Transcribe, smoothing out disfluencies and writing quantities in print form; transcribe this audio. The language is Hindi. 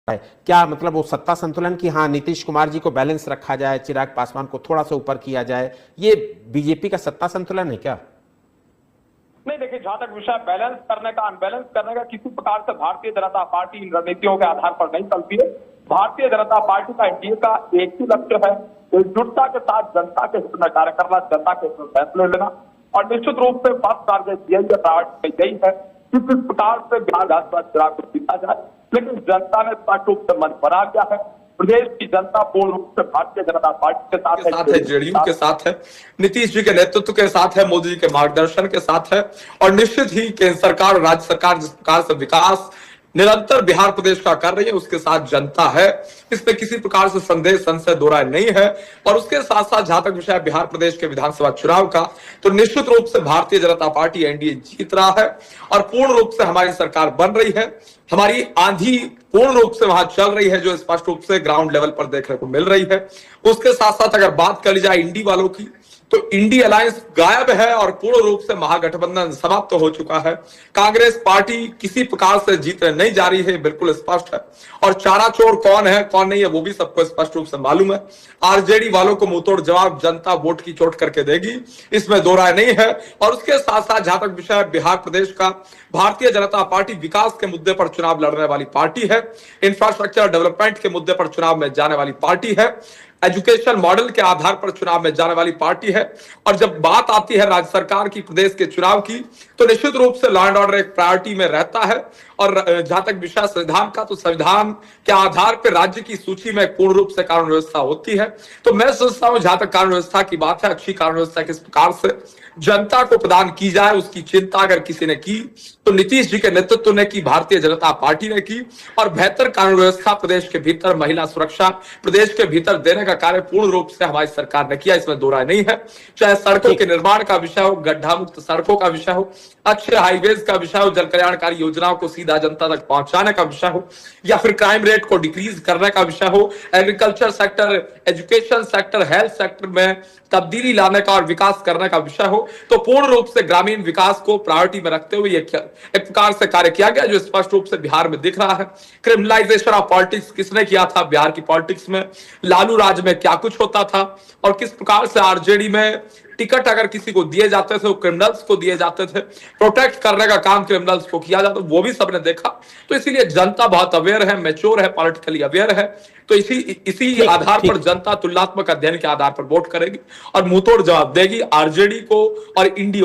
है। क्या मतलब वो सत्ता संतुलन की, हाँ नीतीश कुमार जी को बैलेंस रखा जाए, चिराग पासवान को थोड़ा सा ऊपर किया जाए, ये बीजेपी का सत्ता संतुलन है क्या? नहीं, देखिए, जहां तक विषय बैलेंस करने का अनबैलेंस करने का, किसी प्रकार से भारतीय जनता पार्टी इन रणनीतियों के आधार पर नहीं चलती है। भारतीय जनता पार्टी का एनडीए का एक ही लक्ष्य है, एकजुटता के साथ जनता के हित में कार्य करना, जनता के हित में फैसले लेना, और निश्चित रूप से फर्स्ट टारगेट यही है, प्रायोरिटी यही है कि किस प्रकार से बिहार विधानसभा चुनाव को जीता जाए। लेकिन जनता ने स्पष्ट रूप से मन बना दिया है। प्रदेश की जनता पूर्ण रूप से भारतीय जनता पार्टी के साथ है, जेडीयू के साथ है, नीतीश जी के नेतृत्व के साथ है, मोदी जी के मार्गदर्शन के साथ है, और निश्चित ही केंद्र सरकार और राज्य सरकार जिस प्रकार से विकास निरंतर बिहार प्रदेश का कर रही है, उसके साथ जनता है, इसमें किसी प्रकार से संदेह संशय दो राय नहीं है। और उसके साथ साथ जहां तक विषय बिहार प्रदेश के विधानसभा चुनाव का, तो निश्चित रूप से भारतीय जनता पार्टी एनडीए जीत रहा है और पूर्ण रूप से हमारी सरकार बन रही है। हमारी आंधी पूर्ण रूप से वहां चल रही है, जो स्पष्ट रूप से ग्राउंड लेवल पर देखने को मिल रही है। उसके साथ साथ अगर बात कर ली जाए इंडी वालों की, तो इंडी अलायंस गायब है और पूर्ण रूप से महागठबंधन समाप्त हो चुका है। कांग्रेस पार्टी किसी प्रकार से जीतने नहीं जा रही है, बिल्कुल स्पष्ट है। और चारा चोर कौन है कौन नहीं है वो भी सबको स्पष्ट रूप से मालूम है। आरजेडी वालों को मुंहतोड़ जवाब जनता वोट की चोट करके देगी, इसमें दो राय नहीं है। और उसके साथ साथ जहां तक विषय बिहार प्रदेश का, भारतीय जनता पार्टी विकास के मुद्दे पर चुनाव लड़ने वाली पार्टी है, इंफ्रास्ट्रक्चर डेवलपमेंट के मुद्दे पर चुनाव में जाने वाली पार्टी है, एजुकेशन मॉडल के आधार पर चुनाव में जाने वाली पार्टी है। और जब बात आती है राज्य सरकार की, प्रदेश के चुनाव की, तो निश्चित रूप से लॉ एंड ऑर्डर एक प्रायोरिटी में रहता है। और जहां तक विषय संविधान का, तो संविधान के आधार पर राज्य की सूची में पूर्ण रूप से कानून व्यवस्था होती है। तो मैं सोचता हूं जहां तक कानून व्यवस्था की बात है, अच्छी कानून व्यवस्था किस प्रकार से जनता को प्रदान की जाए, उसकी चिंता अगर किसी ने की तो नीतीश जी के नेतृत्व ने की, भारतीय जनता पार्टी ने की। और बेहतर कानून व्यवस्था प्रदेश के भीतर, महिला सुरक्षा प्रदेश के भीतर देने का कार्य पूर्ण रूप से हमारी सरकार ने किया, इसमें दो राय नहीं है। चाहे सड़कों के निर्माण का विषय हो, गड्ढा मुक्त सड़कों का विषय हो, अच्छे हाईवेज का विषय हो, जन कल्याणकारी योजनाओं को सीधा जनता तक पहुंचाने का विषय हो, या फिर क्राइम रेट को डिक्रीज करने का विषय हो, agriculture sector, education sector, health sector में तब्दीली लाने का और विकास करने का विषय हो, तो पूर्ण रूप से ग्रामीण विकास को प्रायोरिटी में रखते हुए एक प्रकार से कार्य किया गया, जो स्पष्ट रूप से बिहार में दिख रहा है। क्रिमिनलाइजेशन ऑफ पॉलिटिक्स किसने किया था बिहार की पॉलिटिक्स में, लालू राज में क्या कुछ होता था, और किस प्रकार से आरजेडी में टिकट अगर किसी को दिए जाते थे वो क्रिमिनल्स को दिए जाते थे, प्रोटेक्ट करने का काम क्रिमिनल्स को किया जाता, वो भी सबने देखा। तो इसीलिए जनता बहुत अवेयर है, मैच्योर है, पॉलिटिकली अवेयर है। तो इसी आधार पर जनता तुलनात्मक अध्ययन के आधार पर वोट करेगी और मुंहतोड़ जवाब देगी आरजेडी को और इंडी।